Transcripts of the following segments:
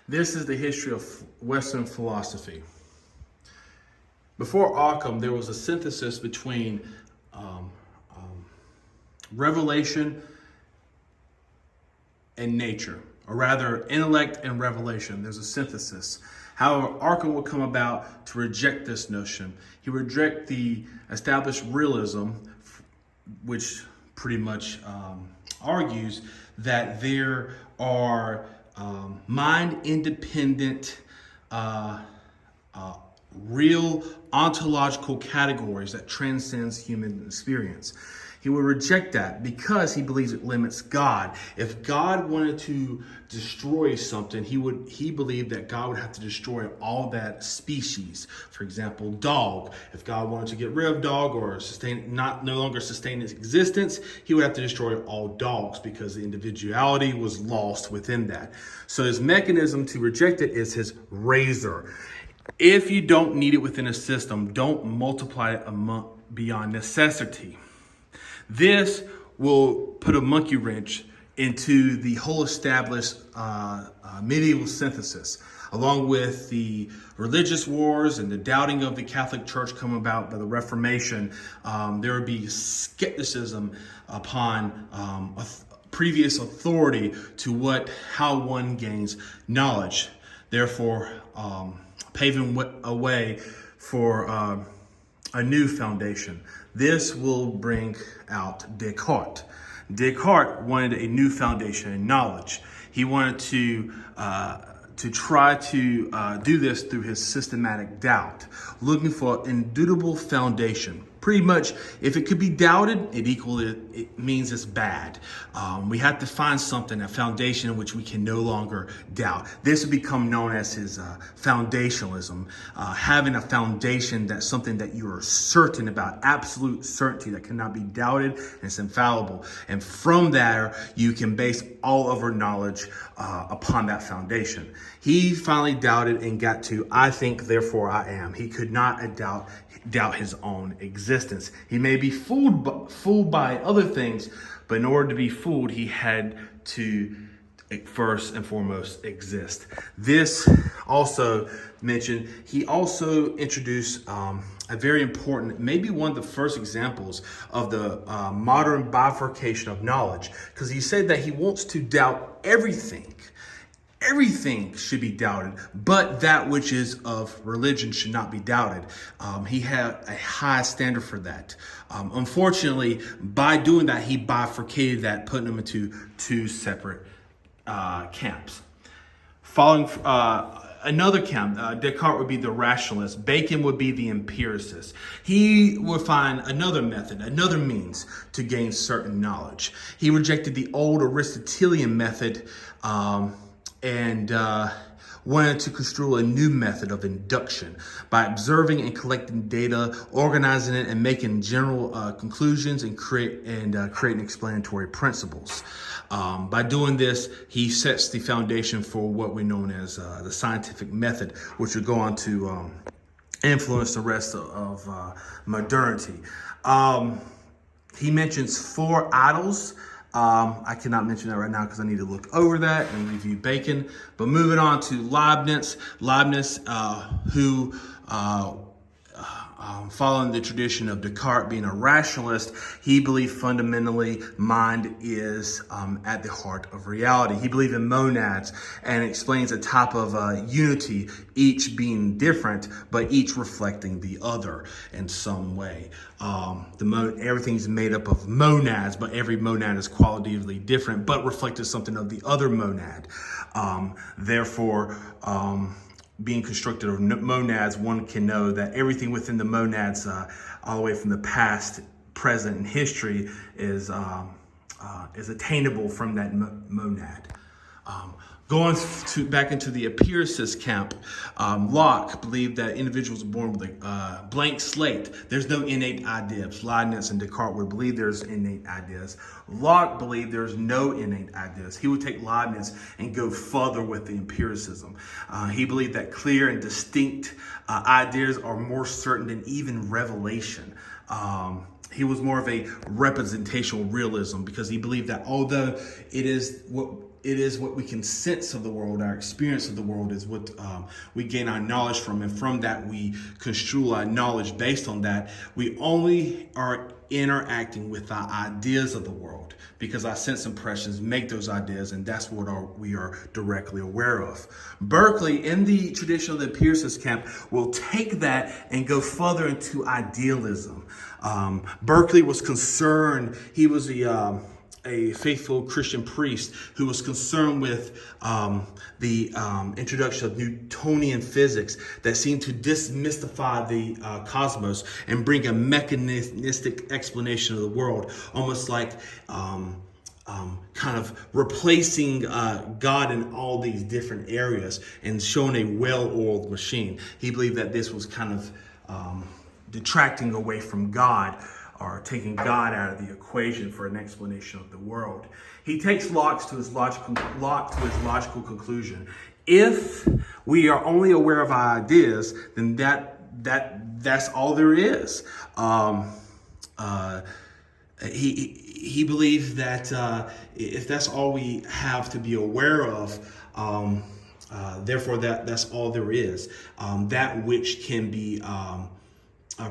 This is the history of Western philosophy. Before Occam, there was a synthesis between revelation and nature, or rather, intellect and revelation. There's a synthesis. However, Occam would come about to reject this notion. He would reject the established realism, which pretty much argues that there are mind-independent, real ontological categories that transcends human experience. He would reject that because he believes it limits God. If God wanted to destroy something, he believed that God would have to destroy all that species. For example, dog. If God wanted to get rid of dog or no longer sustain its existence, he would have to destroy all dogs because the individuality was lost within that. So his mechanism to reject it is his razor. If you don't need it within a system, don't multiply it beyond necessity. This will put a monkey wrench into the whole established medieval synthesis, along with the religious wars and the doubting of the Catholic Church come about by the Reformation. There would be skepticism upon previous authority to how one gains knowledge. Therefore, paving a way for a new foundation. This will bring out Descartes. Descartes wanted a new foundation in knowledge. He wanted to try to do this through his systematic doubt, looking for an indubitable foundation. Pretty much, if it could be doubted, it means it's bad. We have to find something, a foundation in which we can no longer doubt. This would become known as his foundationalism, having a foundation that's something that you are certain about, absolute certainty that cannot be doubted, and it's infallible. And from there, you can base all of our knowledge upon that foundation. He finally doubted and got to, I think, therefore I am. He could not doubt his own existence. He may be fooled by other things, but in order to be fooled, he had to first and foremost exist. This also mentioned, he also introduced a very important, maybe one of the first examples of the modern bifurcation of knowledge, because he said that he wants to doubt everything. Everything should be doubted, but that which is of religion should not be doubted. He had a high standard for that. Unfortunately, by doing that, he bifurcated that, putting them into two separate camps. Following another camp, Descartes would be the rationalist. Bacon would be the empiricist. He would find another method, another means to gain certain knowledge. He rejected the old Aristotelian method and wanted to construe a new method of induction by observing and collecting data, organizing it, and making general conclusions and creating explanatory principles. By doing this, he sets the foundation for what we know as the scientific method, which will go on to influence the rest of modernity. He mentions 4 idols. I cannot mention that right now because I need to look over that and review Bacon. But moving on to Leibniz, who following the tradition of Descartes being a rationalist, he believed fundamentally mind is at the heart of reality. He believed in monads and explains a type of unity, each being different, but each reflecting the other in some way. Everything's made up of monads, but every monad is qualitatively different, but reflected something of the other monad. Therefore, being constructed of monads, one can know that everything within the monads, all the way from the past, present, and history, is attainable from that monad. Going back into the empiricist camp, Locke believed that individuals are born with a blank slate. There's no innate ideas. Leibniz and Descartes would believe there's innate ideas. Locke believed there's no innate ideas. He would take Leibniz and go further with the empiricism. He believed that clear and distinct ideas are more certain than even revelation. He was more of a representational realism because he believed that although it is what it is what we can sense of the world. Our experience of the world is what we gain our knowledge from. And from that, we construe our knowledge based on that. We only are interacting with our ideas of the world because our sense impressions make those ideas, and that's what we are directly aware of. Berkeley, in the tradition of the empiricist camp, will take that and go further into idealism. Berkeley was concerned, he was a faithful Christian priest who was concerned with the introduction of Newtonian physics that seemed to demystify the cosmos and bring a mechanistic explanation of the world, almost like kind of replacing God in all these different areas and showing a well-oiled machine. He believed that this was kind of detracting away from God, or taking God out of the equation for an explanation of the world. He takes Locke to his logical conclusion. If we are only aware of our ideas, then that's all there is. He believes that if that's all we have to be aware of, therefore that's all there is. That which can be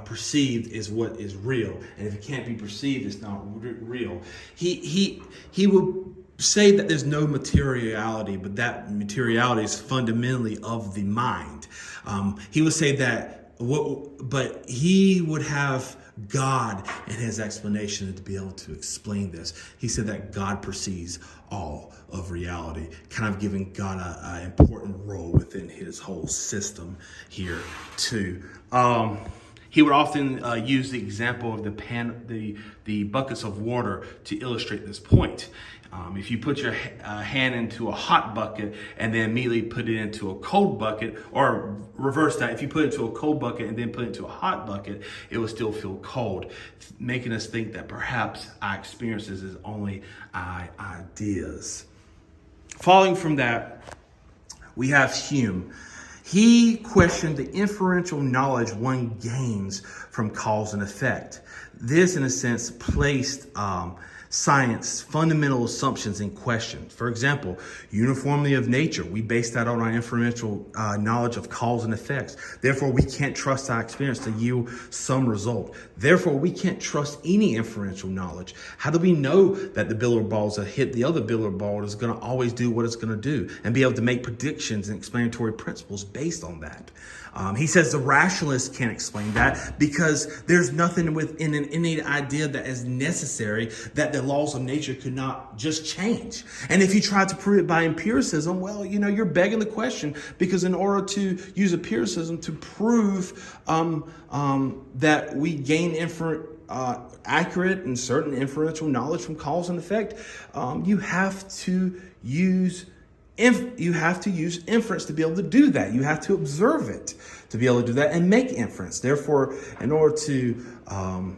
perceived is what is real, and if it can't be perceived, it's not real. He will say that there's no materiality, but that materiality is fundamentally of the mind. He would say that, but he would have God in his explanation to be able to explain this. He said that God perceives all of reality, kind of giving God an important role within his whole system here too. He would often use the example of the buckets of water to illustrate this point. If you put your hand into a hot bucket and then immediately put it into a cold bucket, or reverse that, if you put it into a cold bucket and then put it into a hot bucket, it will still feel cold, making us think that perhaps our experiences is only our ideas. Following from that, we have Hume. He questioned the inferential knowledge one gains from cause and effect. This, in a sense, placed science fundamental assumptions in question. For example, uniformity of nature. We base that on our inferential knowledge of cause and effects. Therefore, we can't trust our experience to yield some result. Therefore, we can't trust any inferential knowledge. How do we know that the billiard balls that hit the other billiard ball is going to always do what it's going to do and be able to make predictions and explanatory principles based on that? He says the rationalists can't explain that because there's nothing within an innate idea that is necessary that the laws of nature could not just change. And if you try to prove it by empiricism, well, you're begging the question, because in order to use empiricism to prove that we gain accurate and certain inferential knowledge from cause and effect, you have to use inference to be able to do that. You have to observe it to be able to do that and make inference. Therefore, in order to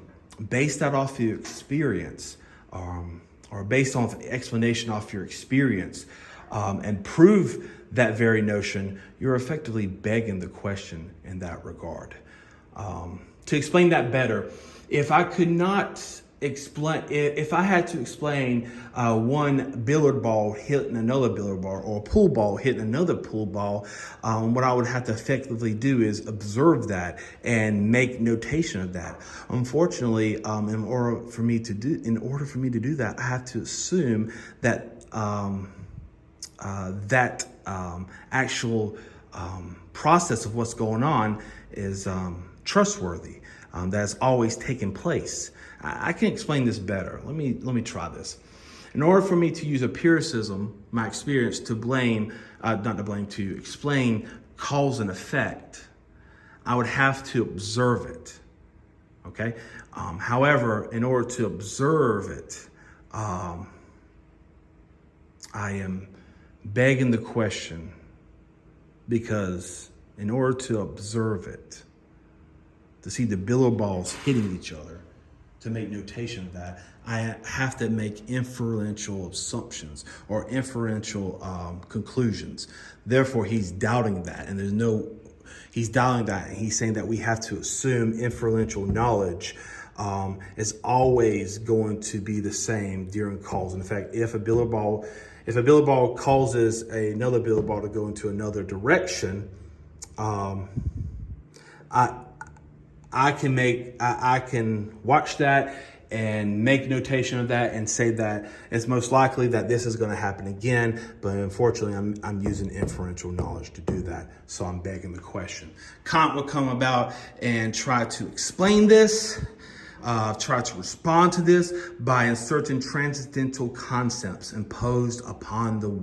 base that off your experience, or based on explanation off your experience, and prove that very notion, you're effectively begging the question in that regard. To explain that better, if I had to explain one billiard ball hitting another billiard ball, or a pool ball hitting another pool ball, what I would have to effectively do is observe that and make notation of that. Unfortunately, in order for me to do that, I have to assume that actual process of what's going on is trustworthy. That's always taken place. I can explain this better. Let me try this. In order for me to use empiricism, my experience, to explain cause and effect, I would have to observe it. Okay. However, in order to observe it, I am begging the question, because in order to observe it, to see the billiard balls hitting each other, to make notation of that, I have to make inferential assumptions or inferential conclusions. Therefore, he's doubting that, and he's doubting that, and he's saying that we have to assume inferential knowledge is always going to be the same during cause and effect. If a billiard ball if a billiard ball causes another billiard ball to go into another direction, I can watch that and make notation of that and say that it's most likely that this is going to happen again. But unfortunately, I'm using inferential knowledge to do that. So I'm begging the question. Kant will come about and try to explain this, try to respond to this by inserting transcendental concepts imposed upon the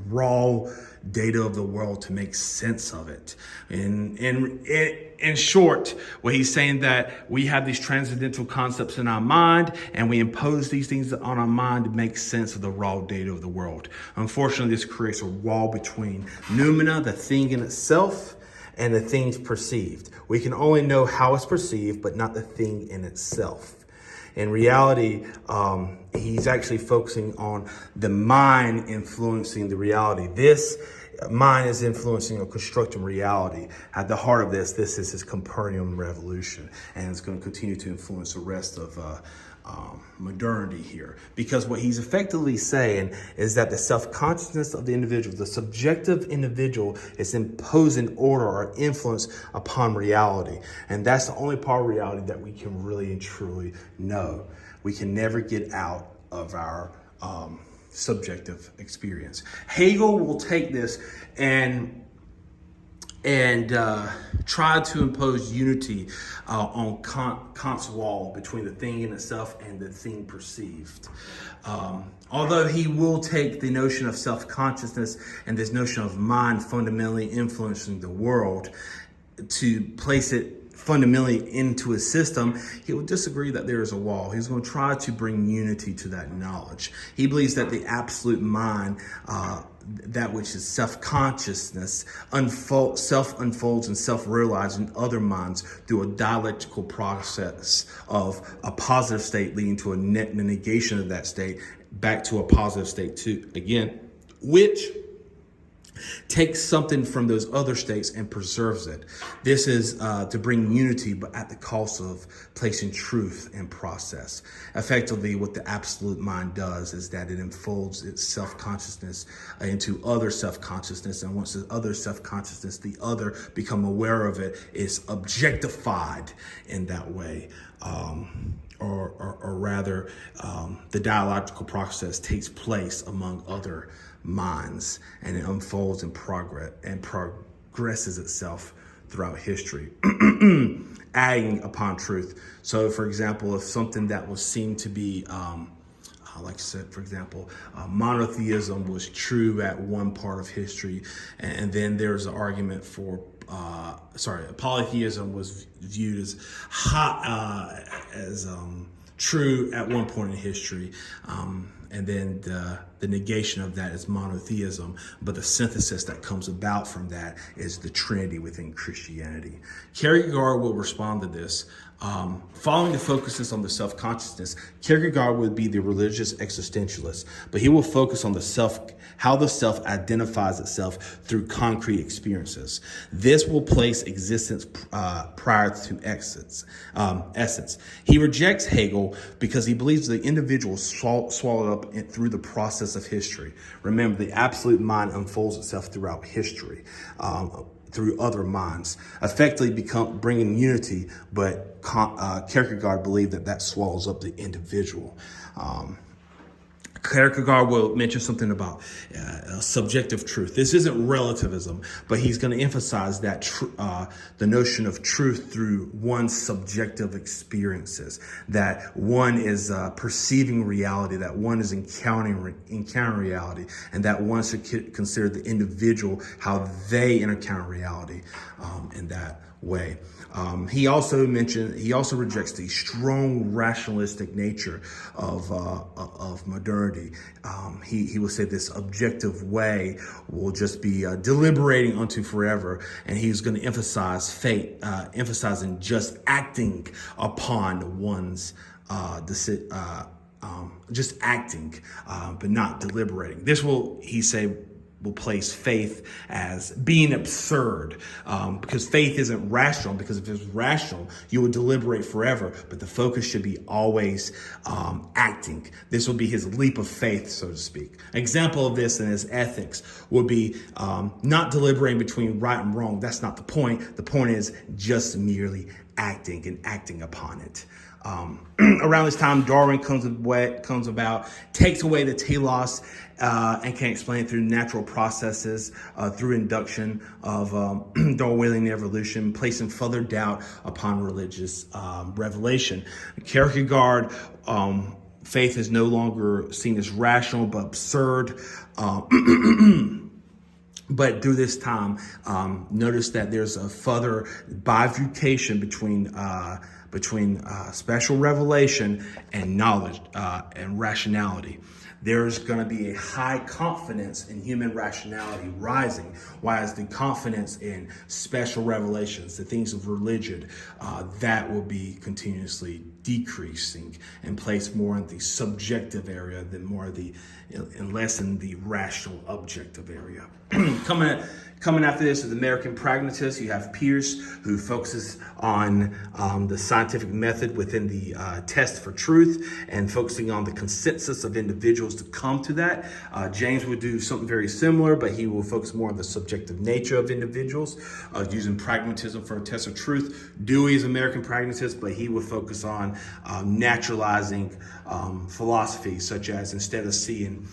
raw data of the world to make sense of it. In short, what he's saying that we have these transcendental concepts in our mind and we impose these things on our mind to make sense of the raw data of the world. Unfortunately, this creates a wall between noumena, the thing in itself, and the things perceived. We can only know how it's perceived, but not the thing in itself. In reality, he's actually focusing on the mind influencing the reality. This mind is influencing or constructing reality. At the heart of this is his Copernican revolution, and it's going to continue to influence the rest of modernity here. Because what he's effectively saying is that the self-consciousness of the individual, the subjective individual, is imposing order or influence upon reality. And that's the only part of reality that we can really and truly know. We can never get out of our subjective experience. Hegel will take this and try to impose unity on Kant's wall between the thing in itself and the thing perceived. Although he will take the notion of self-consciousness and this notion of mind fundamentally influencing the world to place it fundamentally into his system, he will disagree that there is a wall. He's going to try to bring unity to that knowledge. He believes that the absolute mind, that which is self-consciousness, self-unfolds and self-realizes in other minds through a dialectical process of a positive state leading to a negation of that state back to a positive state too, again, which takes something from those other states and preserves it. This is to bring unity, but at the cost of placing truth in process. Effectively, what the absolute mind does is that it unfolds its self-consciousness into other self-consciousness. And once the other self-consciousness, the other become aware of it, is objectified in that way. Or rather, the dialogical process takes place among other minds, and it unfolds and progresses itself throughout history, adding upon truth. So, for example, if something that was seen to be, like I said, for example, monotheism was true at one part of history, and then there's an argument for polytheism was viewed as true at one point in history, and then the negation of that is monotheism, but the synthesis that comes about from that is the Trinity within Christianity. Kierkegaard will respond to this. Following the focuses on the self-consciousness, Kierkegaard would be the religious existentialist, but he will focus on how the self identifies itself through concrete experiences. This will place existence prior to essence. He rejects Hegel because he believes the individual is swallowed up through the process of history. Remember, the absolute mind unfolds itself throughout history, through other minds, effectively bringing unity, but Kierkegaard believed that swallows up the individual. Kierkegaard will mention something about subjective truth. This isn't relativism, but he's going to emphasize that the notion of truth through one's subjective experiences, that one is perceiving reality, that one is encountering reality, and that one should consider the individual, how they encounter reality in that way. He also rejects the strong rationalistic nature of modernity. He will say this objective way will just be deliberating unto forever, and he's going to emphasize fate, emphasizing just acting upon one's just acting, but not deliberating. This will, he say, will place faith as being absurd, because faith isn't rational, because if it was rational, you would deliberate forever, but the focus should be always acting. This will be his leap of faith, so to speak. An example of this in his ethics would be not deliberating between right and wrong. That's not the point. The point is just merely acting and acting upon it. Around this time, Darwin comes about, takes away the telos, and can explain it through natural processes, through induction of Darwinian evolution, placing further doubt upon religious revelation. Kierkegaard, faith is no longer seen as rational but absurd. But through this time, notice that there's a further bifurcation between special revelation and knowledge and rationality. There's going to be a high confidence in human rationality rising, whereas the confidence in special revelations, the things of religion, that will be continuously decreasing and placed more in the subjective area than more the and less in the rational objective area. Coming after this is American pragmatists. You have Peirce, who focuses on the scientific method within the test for truth and focusing on the consensus of individuals to come to that. James would do something very similar, but he will focus more on the subjective nature of individuals, using pragmatism for a test of truth. Dewey is American pragmatist, but he would focus on naturalizing philosophy, such as instead of seeing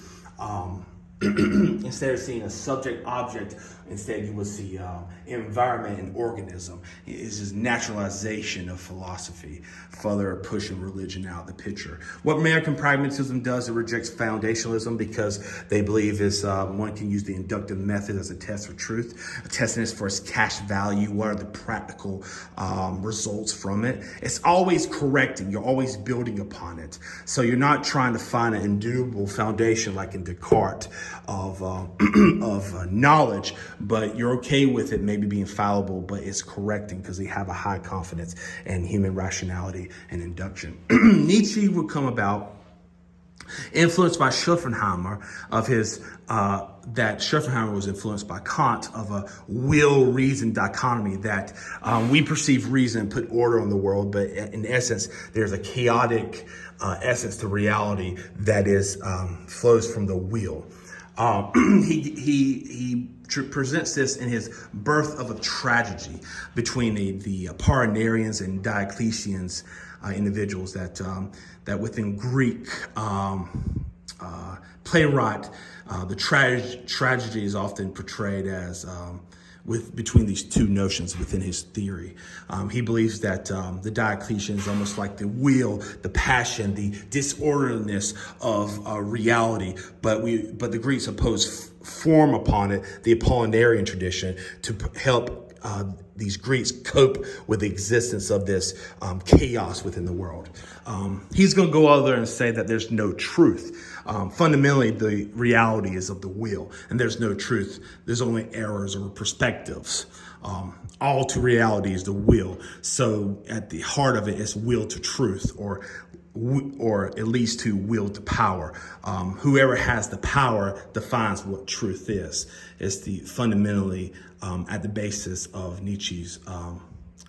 a subject object, instead you will see environment and organism. It's just naturalization of philosophy, further pushing religion out of the picture. What American pragmatism does, it rejects foundationalism because they believe one can use the inductive method as a test for truth, testing this for its cash value. What are the practical results from it? It's always correcting. You're always building upon it. So you're not trying to find an indubitable foundation like in Descartes of knowledge, but you're okay with it maybe being fallible, but it's correcting because they have a high confidence in human rationality and induction. Nietzsche would come about influenced by Schopenhauer that Schopenhauer was influenced by Kant of a will-reason dichotomy, that we perceive reason and put order on the world, but in essence, there's a chaotic essence to reality that flows from the will. He presents this in his Birth of a Tragedy between the Apollinaires and Diocletians individuals that within Greek playwright, the tragedy is often portrayed as between these two notions within his theory. He believes that the Diocletian is almost like the will, the passion, the disorderliness of reality, but the Greeks oppose form upon it, the Apollinarian tradition, to help these Greeks cope with the existence of this chaos within the world. He's going to go out there and say that there's no truth. Fundamentally, the reality is of the will, and there's no truth. There's only errors or perspectives. All to reality is the will. So at the heart of it is will to truth, or at least to will to power. Whoever has the power defines what truth is. It's the fundamentally at the basis of Nietzsche's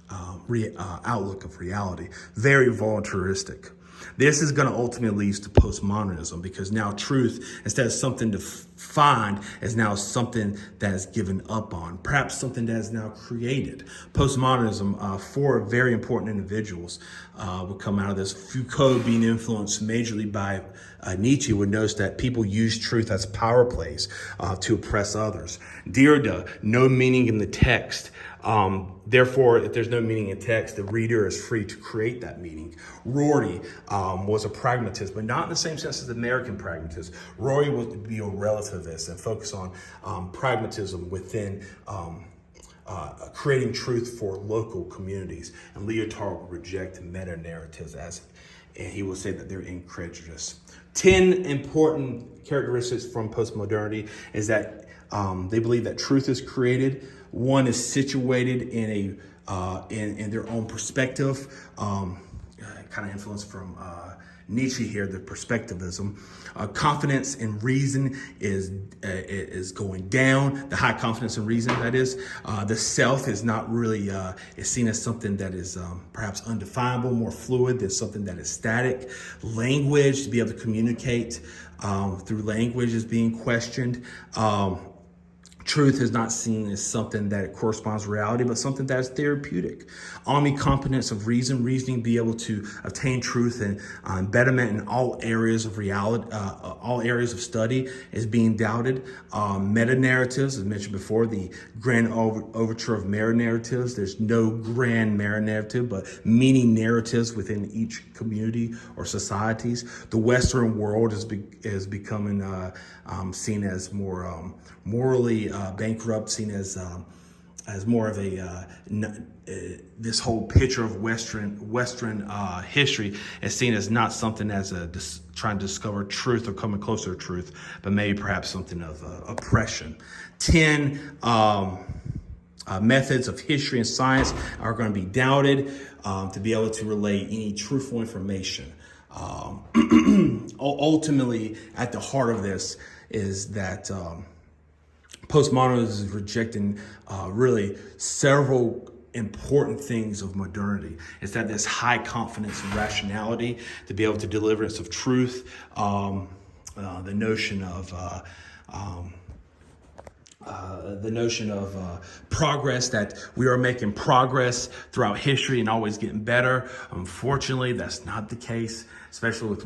outlook of reality. Very voluntaristic. This is going to ultimately lead to postmodernism, because now truth, instead of something to find, is now something that is given up on, perhaps something that is now created. Postmodernism, four very important individuals would come out of this. Foucault, being influenced majorly by Nietzsche, would notice that people use truth as power plays to oppress others. Derrida, no meaning in the text. Therefore, if there's no meaning in text, the reader is free to create that meaning. Rorty was a pragmatist, but not in the same sense as the American pragmatist. Rorty would be a relativist and focus on pragmatism within creating truth for local communities. And Lyotard would reject meta-narratives and he will say that they're incredulous. 10 important characteristics from postmodernity is that they believe that truth is created. One is situated in their own perspective, kind of influenced from Nietzsche here, the perspectivism. Confidence in reason is going down. The high confidence in reason, that is. The self is not really is seen as something that is perhaps undefinable, more fluid. There's something that is static. Language, to be able to communicate through language, is being questioned. Truth is not seen as something that corresponds to reality, but something that is therapeutic. Omnicompetence of reasoning, be able to obtain truth and betterment in all areas of reality, all areas of study is being doubted. Meta-narratives, as mentioned before, the grand overture of meta-narratives. There's no grand meta-narrative, but many narratives within each community or societies. The Western world is becoming seen as more morally bankrupt, seen as more of a this whole picture of Western history is seen as not something as trying to discover truth or coming closer to truth, but maybe perhaps something of oppression. 10 methods of history and science are going to be doubted to be able to relay any truthful information. Ultimately, at the heart of this is that postmodernism is rejecting really several important things of modernity. It's that this high confidence and rationality to be able to deliverance of truth, the notion of progress, that we are making progress throughout history and always getting better. Unfortunately, that's not the case, especially with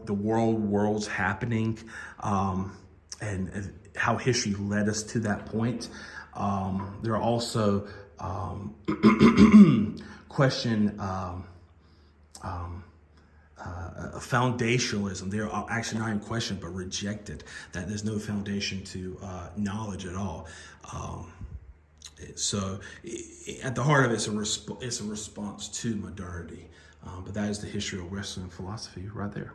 the worlds happening and how history led us to that point. There are also foundationalism. They are actually not in question, but rejected, that there's no foundation to knowledge at all. So at the heart of it, it's a response to modernity. But that is the history of Western philosophy right there.